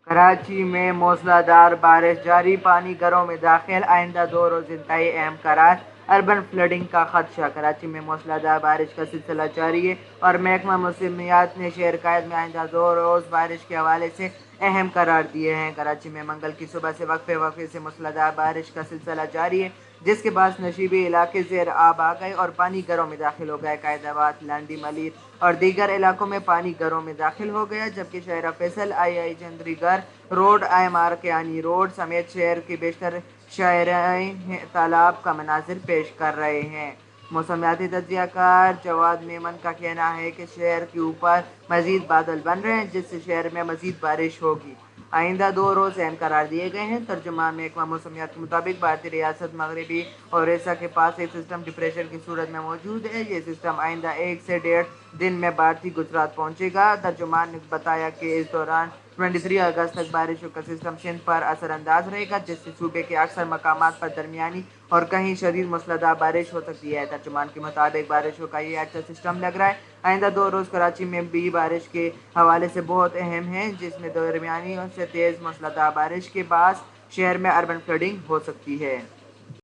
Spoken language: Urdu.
کراچی میں موسلادھار بارش جاری، پانی گھروں میں داخل، آئندہ 2 روز انتہائی اہم قرار، اربن فلڈنگ کا خدشہ۔ کراچی میں موسلادھار بارش کا سلسلہ جاری ہے اور محکمہ موسمیات نے شہر قائد میں آئندہ 2 روز بارش کے حوالے سے اہم قرار دیے ہیں۔ کراچی میں منگل کی صبح سے وقفے وقفے سے موسلادھار بارش کا سلسلہ جاری ہے، جس کے باعث نشیبی علاقے زیر آب آ گئے اور پانی گھروں میں داخل ہو گیا۔ قائد آباد، لانڈی ملیر اور دیگر علاقوں میں پانی گھروں میں داخل ہو گیا، جبکہ شاہراہ فیصل، آئی چندری گھر روڈ، مارکیانی روڈ سمیت شہر کے بیشتر شاہراہیں تالاب کا مناظر پیش کر رہے ہیں۔ موسمیاتی تجزیہ کار جواد میمن کا کہنا ہے کہ شہر کے اوپر مزید بادل بن رہے ہیں، جس سے شہر میں مزید بارش ہوگی۔ آئندہ 2 روز اہم قرار دیے گئے ہیں۔ ترجمان محکمہ موسمیات کے مطابق بھارتی ریاست مغربی اڈیشہ کے پاس ایک سسٹم ڈپریشن کی صورت میں موجود ہے۔ یہ سسٹم آئندہ 1 سے 1.5 دن میں بھارتی گجرات پہنچے گا۔ ترجمان نے بتایا کہ اس دوران 23 اگست تک بارشوں کا سسٹم سندھ پر اثر انداز رہے گا، جس سے صوبے کے اکثر مقامات پر درمیانی اور کہیں شدید موسلادھار بارش ہو سکتی ہے۔ ترجمان کے مطابق بارشوں کا یہ اچھا سسٹم لگ رہا ہے۔ آئندہ 2 روز کراچی میں بھی بارش کے حوالے سے بہت اہم ہیں، جس میں درمیانی سے تیز موسلادھار بارش کے باعث شہر میں اربن فلڈنگ ہو سکتی ہے۔